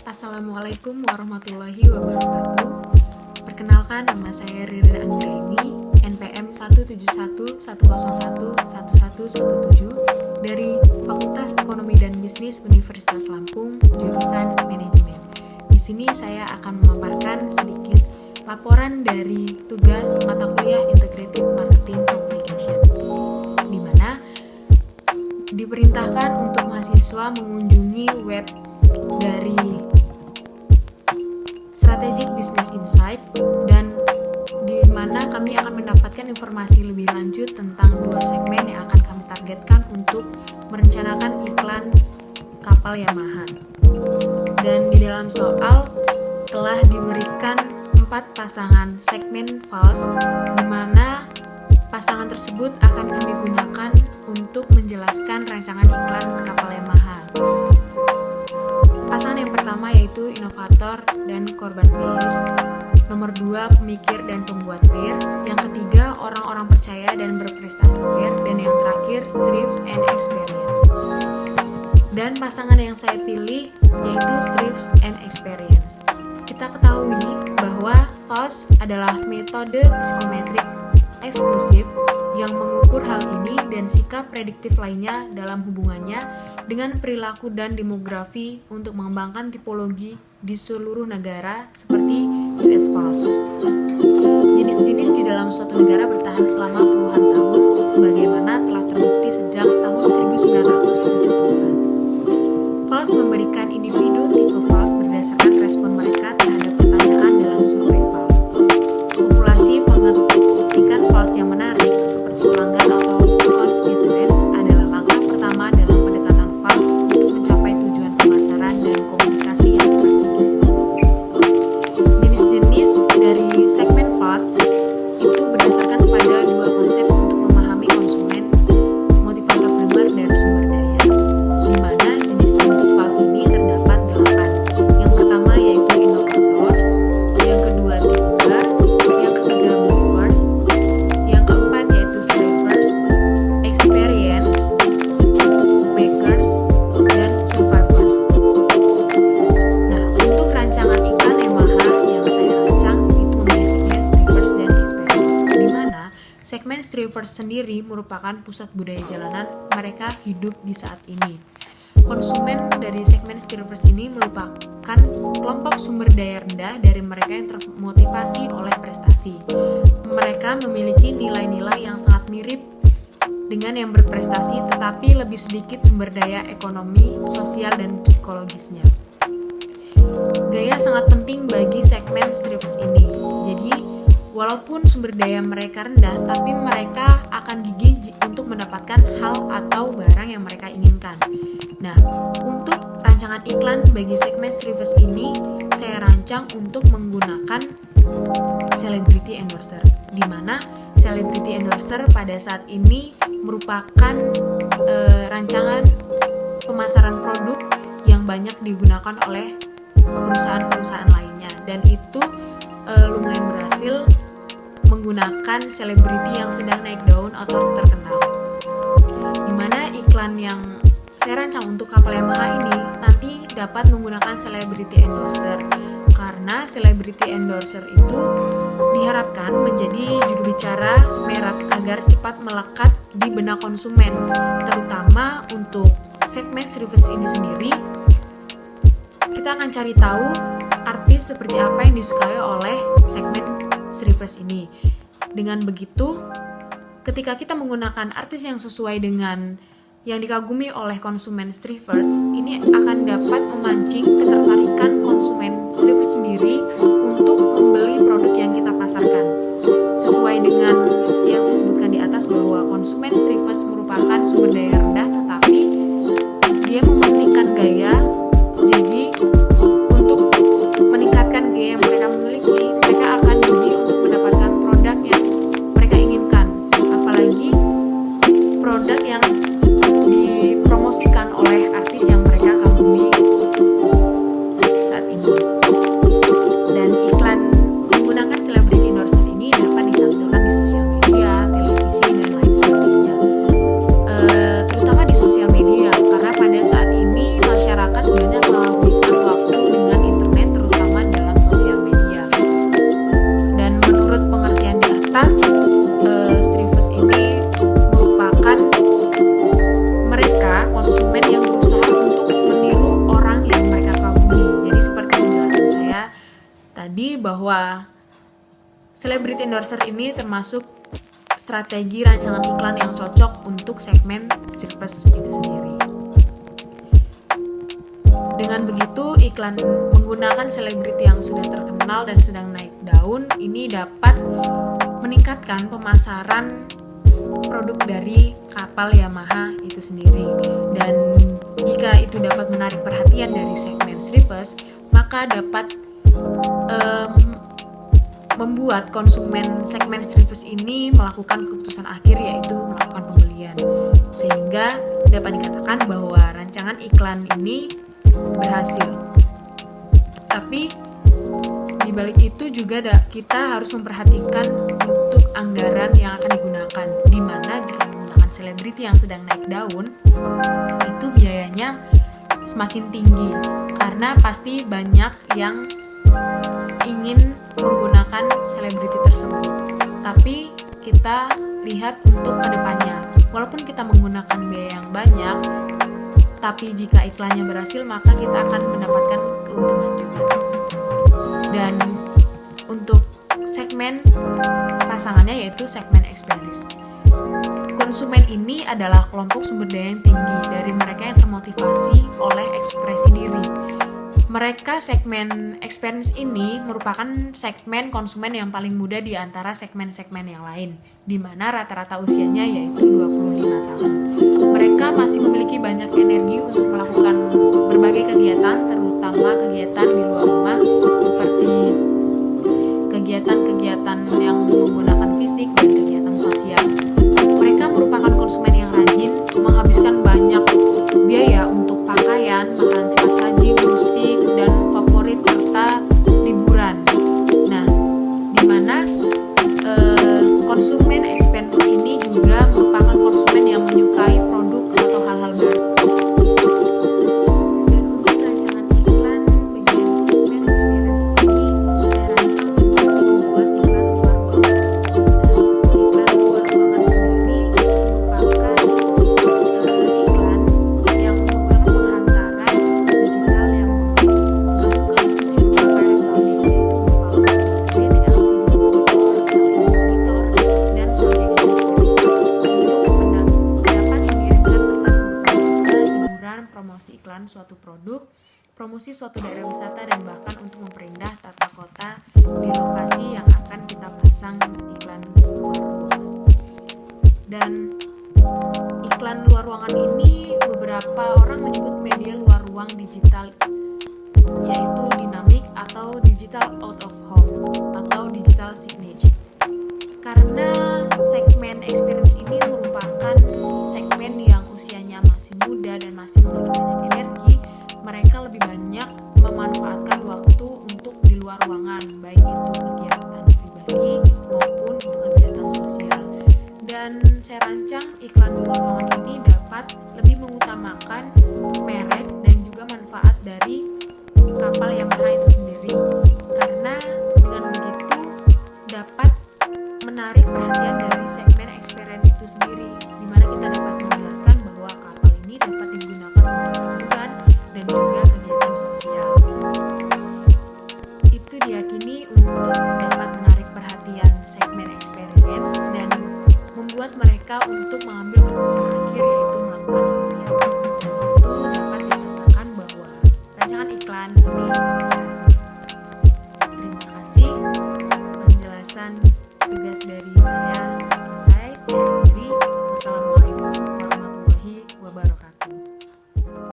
Assalamualaikum warahmatullahi wabarakatuh. Perkenalkan, nama saya Ririn Anggraini, NPM 171101117 dari Fakultas Ekonomi dan Bisnis Universitas Lampung, jurusan Manajemen. Di sini saya akan memaparkan sedikit laporan dari tugas mata kuliah Integrated Marketing Communication, di mana diperintahkan untuk mahasiswa mengunjungi web dari Strategic Business Insight, dan di mana kami akan mendapatkan informasi lebih lanjut tentang dua segmen yang akan kami targetkan untuk merencanakan iklan kapal Yamaha. Dan di dalam soal telah diberikan 4 pasangan segmen false, di mana pasangan tersebut akan kami gunakan untuk menjelaskan rancangan iklan kapal Yamaha. Pasangan yang pertama yaitu inovator dan korban peer. Nomor 2, pemikir dan pembuat peer. Yang ketiga, orang-orang percaya dan berprestasi peer. Dan yang terakhir, strengths and experience. Dan pasangan yang saya pilih yaitu strengths and experience. Kita ketahui bahwa false adalah metode psikometrik eksklusif yang mengukur hal ini dan sikap prediktif lainnya dalam hubungannya dengan perilaku dan demografi untuk mengembangkan tipologi di seluruh negara seperti US False. Jenis-jenis di dalam suatu negara bertahan selama puluhan tahun sebagaimana telah terbukti sejak tahun 1970-an. False memberikan individu tipe false berdasarkan respon mereka terhadap pertanyaan dalam survei false. Populasi pengetikan false yang menarik seperti pelanggan atau konstituen adalah langkah pertama dalam pendekatan false untuk mencapai tujuan pemasaran dan komunikasi yang strategis. Jenis-jenis dari segmen false itu berdasarkan pada dua konsep untuk memahami konsumen, motivator penggemar, dan sumber daya, di mana jenis-jenis false ini terdapat 8. Yang pertama yaitu inovator, yang kedua tiga, yang ketiga movers, yang keempat yaitu strivers, experience, makers, dan survivors. Nah, untuk rancangan iklan Yamaha yang saya rancang itu memiliki segmen strivers dan experience, di mana segmen strivers sendiri merupakan pusat budaya jalanan mereka hidup di saat ini. Konsumen dari segmen strivers ini merupakan kelompok sumber daya rendah dari mereka yang termotivasi oleh prestasi. Mereka memiliki nilai-nilai yang sangat mirip dengan yang berprestasi, tetapi lebih sedikit sumber daya ekonomi, sosial, dan psikologisnya. Gaya sangat penting bagi segmen strivers ini. Jadi, walaupun sumber daya mereka rendah, tapi mereka akan gigih untuk mendapatkan hal atau barang yang mereka inginkan. Nah, untuk rancangan iklan bagi segmen strivers ini, saya rancang untuk menggunakan celebrity endorser, di mana celebrity endorser pada saat ini merupakan rancangan pemasaran produk yang banyak digunakan oleh perusahaan-perusahaan lainnya, dan itu lumayan berhasil menggunakan selebriti yang sedang naik daun atau terkenal. Dimana iklan yang saya rancang untuk kapal Yamaha ini nanti dapat menggunakan celebrity endorser, karena celebrity endorser itu diharapkan menjadi juru bicara merek agar cepat melekat di benak konsumen, terutama untuk segmen strivers ini sendiri. Kita akan cari tahu artis seperti apa yang disukai oleh segmen strivers ini. Dengan begitu, ketika kita menggunakan artis yang sesuai dengan yang dikagumi oleh konsumen strivers, ini akan dapat memancing ketertarikan konsumen strivers sendiri untuk membeli produk yang kita pasarkan. Sesuai dengan yang saya sebutkan di atas bahwa konsumen strivers merupakan sumber daya rendah, tetapi dia mementingkan gaya. Jadi untuk meningkatkan gaya yang mereka miliki, mereka akan gigih untuk mendapatkan produk yang mereka inginkan, apalagi produk yang dipromosikan oleh artis yang mereka kagumi. bahwa celebrity endorser ini termasuk strategi rancangan iklan yang cocok untuk segmen service itu sendiri. Dengan begitu, iklan menggunakan selebriti yang sudah terkenal dan sedang naik daun ini dapat meningkatkan pemasaran produk dari kapal Yamaha itu sendiri. Dan jika itu dapat menarik perhatian dari segmen service, maka dapat membuat konsumen segmen service ini melakukan keputusan akhir, yaitu melakukan pembelian. Sehingga dapat dikatakan bahwa rancangan iklan ini berhasil. Tapi di balik itu juga kita harus memperhatikan untuk anggaran yang akan digunakan, di mana jika menggunakan selebriti yang sedang naik daun, itu biayanya semakin tinggi karena pasti banyak yang ingin menggunakan selebriti tersebut. Tapi kita lihat untuk kedepannya, walaupun kita menggunakan biaya yang banyak, tapi jika iklannya berhasil maka kita akan mendapatkan keuntungan juga. Dan untuk segmen pasangannya yaitu segmen experience. Konsumen ini adalah kelompok sumber daya yang tinggi dari mereka yang termotivasi oleh ekspresi diri. Mereka segmen experience ini merupakan segmen konsumen yang paling muda di antara segmen-segmen yang lain, di mana rata-rata usianya yaitu 25 tahun. Mereka masih memiliki banyak energi untuk melakukan berbagai kegiatan, terutama kegiatan di luar rumah seperti kegiatan-kegiatan yang menggunakan fisik dan kegiatan sosial. Mereka merupakan konsumen yang rajin, menghabiskan banyak biaya untuk pakaian, makanan cepat saji, musik, dan favorit serta liburan. Nah, di mana konsumen experience ini juga merupakan konsumen yang menyukai produk atau hal-hal baru. Dan untuk rancangan iklan bagian segmen experience ini, saya rancang untuk membuat iklan luar ruangan. Iklan luar ruangan sendiri merupakan iklan yang menggunakan penghantaran sistem digital yang menggunakan fisik berupa elektronik, yaitu berupa lampu screen, LCD monitor, dan projection screen untuk dapat mengirimkan pesan berupa hiburan, promosi iklan suatu produk, promosi suatu daerah wisata, dan bahkan untuk memperindah tata kota di lokasi yang akan kita pasang iklan luar ruangan. Dan iklan luar ruangan ini beberapa orang menyebut media luar ruang digital, yaitu dinamik atau digital out of home atau digital signage. Karena segmen experience ini merupakan segmen yang usianya masih muda dan masih memiliki banyak energi, mereka lebih banyak memanfaatkan waktu untuk di luar ruangan, baik itu kegiatan pribadi maupun untuk kegiatan sosial. Dan saya rancang iklan di luar ruangan ini dapat lebih mengutamakan merek dan juga manfaat dari kapal Yamaha itu sendiri, karena dengan begitu dapat menarik perhatian dari segmen experience itu sendiri, di mana kita dapat menjelaskan bahwa kapal ini dapat digunakan untuk liburan dan juga kegiatan sosial. Itu diyakini untuk dapat menarik perhatian segmen experience dan membuat mereka untuk mengambil keputusan akhir, yaitu melakukan pembelian. Dan itu dapat dikatakan bahwa rancangan iklan ini berhasil. Terima kasih. Penjelasan tugas dari saya selesai. Saya akhiri. Wassalamualaikum warahmatullahi wabarakatuh.